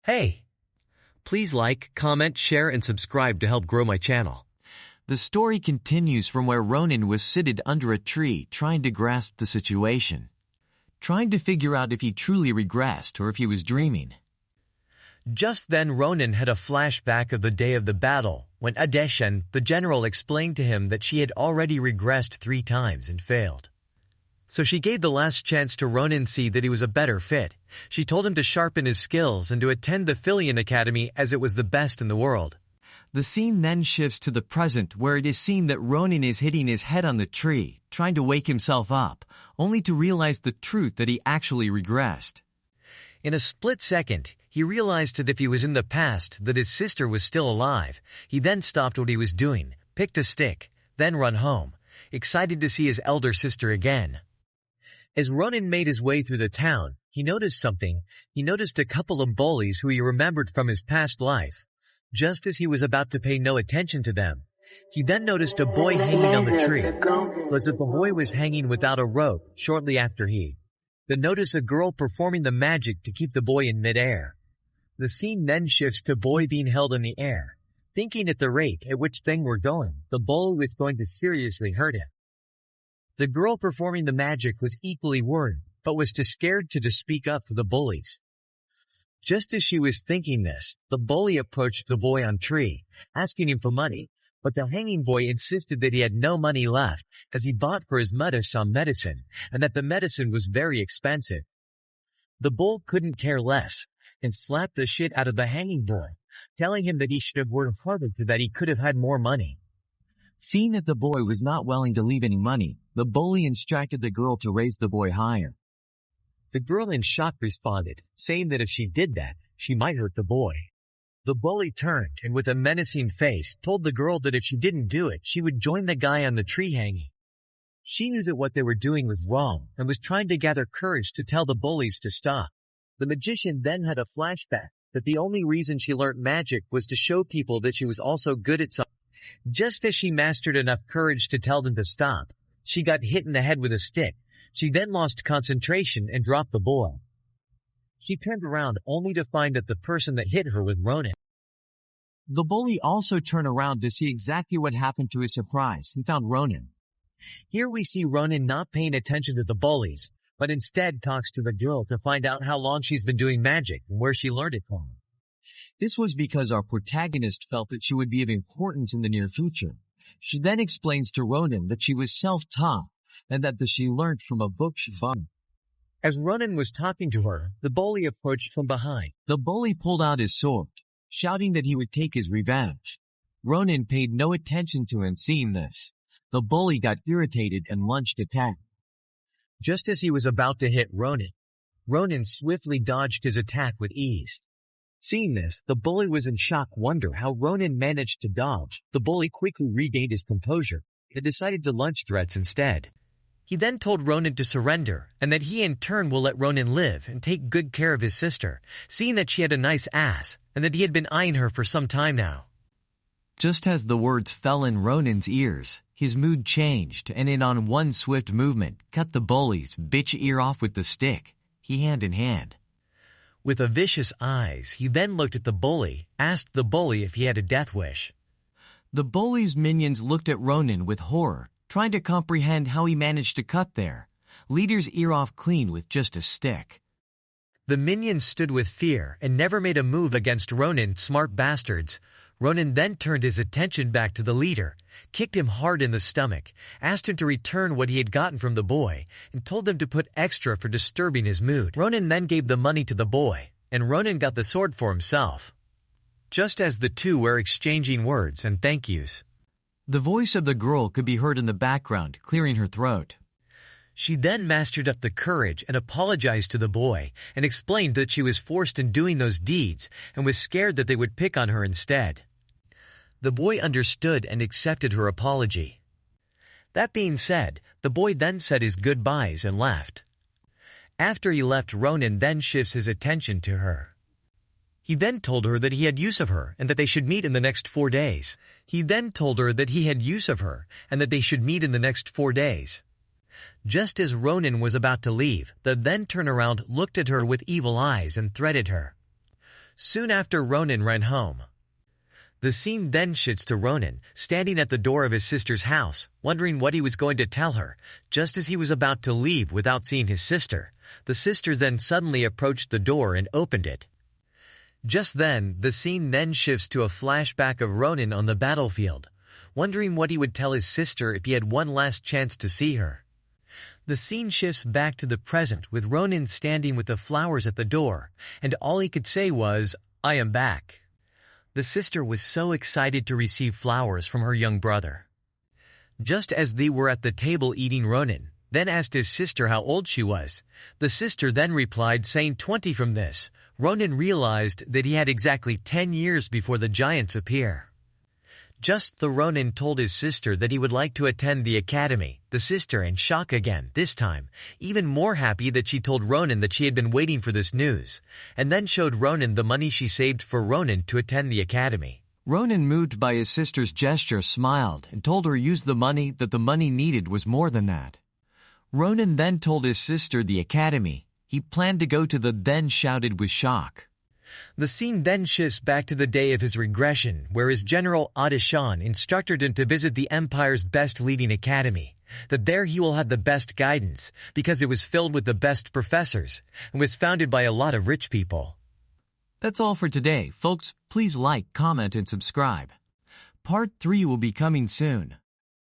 Hey, please like, comment, share, and subscribe to help grow my channel. The story continues from where Ronin was seated under a tree trying to grasp the situation, trying to figure out if he truly regressed or if he was dreaming. Just then Ronin had a flashback of the day of the battle when Adeshen, the general, explained to him that she had already regressed 3 times and failed. So she gave the last chance to Ronin see that he was a better fit. She told him to sharpen his skills and to attend the Filion Academy as it was the best in the world. The scene then shifts to the present where it is seen that Ronin is hitting his head on the tree, trying to wake himself up, only to realize the truth that he actually regressed. In a split second, he realized that if he was in the past, that his sister was still alive. He then stopped what he was doing, picked a stick, then run home, excited to see his elder sister again. As Ronin made his way through the town, he noticed something. He noticed a couple of bullies who he remembered from his past life. Just as he was about to pay no attention to them, he then noticed a boy hanging on the tree. It was as if the boy was hanging without a rope shortly after he then noticed a girl performing the magic to keep the boy in midair. The scene then shifts to boy being held in the air, thinking at the rate at which things were going, the bully was going to seriously hurt him. The girl performing the magic was equally worried, but was too scared to speak up for the bullies. Just as she was thinking this, the bully approached the boy on tree, asking him for money, but the hanging boy insisted that he had no money left, as he bought for his mother some medicine, and that the medicine was very expensive. The bull couldn't care less, and slapped the shit out of the hanging boy, telling him that he should have worked harder so that he could have had more money. Seeing that the boy was not willing to leave any money, the bully instructed the girl to raise the boy higher. The girl in shock responded, saying that if she did that, she might hurt the boy. The bully turned and with a menacing face told the girl that if she didn't do it, she would join the guy on the tree hanging. She knew that what they were doing was wrong and was trying to gather courage to tell the bullies to stop. The magician then had a flashback that the only reason she learnt magic was to show people that she was also good at something. Just as she mastered enough courage to tell them to stop, she got hit in the head with a stick. She then lost concentration and dropped the boy. She turned around only to find that the person that hit her was Ronin. The bully also turned around to see exactly what happened to his surprise and found Ronin. Here we see Ronin not paying attention to the bullies, but instead talks to the girl to find out how long she's been doing magic and where she learned it from. This was because our protagonist felt that she would be of importance in the near future. She then explains to Ronin that she was self-taught and that she learned from a book she found. As Ronin was talking to her, the bully approached from behind. The bully pulled out his sword, shouting that he would take his revenge. Ronin paid no attention to him seeing this. The bully got irritated and launched attack. Just as he was about to hit Ronin, Ronin swiftly dodged his attack with ease. Seeing this, the bully was in shock wonder how Ronin managed to dodge. The bully quickly regained his composure and decided to launch threats instead. He then told Ronin to surrender and that he in turn will let Ronin live and take good care of his sister, seeing that she had a nice ass and that he had been eyeing her for some time now. Just as the words fell in Ronin's ears, his mood changed and in on one swift movement cut the bully's bitch ear off with the stick, hand in hand. With a vicious eyes, he then looked at the bully, asked the bully if he had a death wish. The bully's minions looked at Ronin with horror, trying to comprehend how he managed to cut their leader's ear off clean with just a stick. The minions stood with fear and never made a move against Ronin, smart bastards. Ronin then turned his attention back to the leader, kicked him hard in the stomach, asked him to return what he had gotten from the boy, and told him to put extra for disturbing his mood. Ronin then gave the money to the boy, and Ronin got the sword for himself. Just as the two were exchanging words and thank yous, the voice of the girl could be heard in the background, clearing her throat. She then mastered up the courage and apologized to the boy and explained that she was forced in doing those deeds and was scared that they would pick on her instead. The boy understood and accepted her apology. That being said, the boy then said his goodbyes and left. After he left, Ronin then shifts his attention to her. He then told her that he had use of her and that they should meet in the next 4 days. Just as Ronin was about to leave, the then turnaround looked at her with evil eyes and threatened her. Soon after, Ronin ran home. The scene then shifts to Ronin, standing at the door of his sister's house, wondering what he was going to tell her. Just as he was about to leave without seeing his sister, the sister then suddenly approached the door and opened it. Just then, the scene then shifts to a flashback of Ronin on the battlefield, wondering what he would tell his sister if he had one last chance to see her. The scene shifts back to the present with Ronin standing with the flowers at the door, and all he could say was, "I am back." The sister was so excited to receive flowers from her young brother. Just as they were at the table eating, Ronin then asked his sister how old she was. The sister then replied saying 20 from this. Ronin realized that he had exactly 10 years before the giants appear. Just the Ronin told his sister that he would like to attend the academy. The sister in shock again, this time, even more happy that she told Ronin that she had been waiting for this news, and then showed Ronin the money she saved for Ronin to attend the academy. Ronin, moved by his sister's gesture, smiled and told her use the money, that the money needed was more than that. Ronin then told his sister the academy he planned to go to then shouted with shock. The scene then shifts back to the day of his regression, where his general Adishan instructed him to visit the Empire's best leading academy, that there he will have the best guidance, because it was filled with the best professors, and was founded by a lot of rich people. That's all for today, folks. Please like, comment, and subscribe. Part 3 will be coming soon.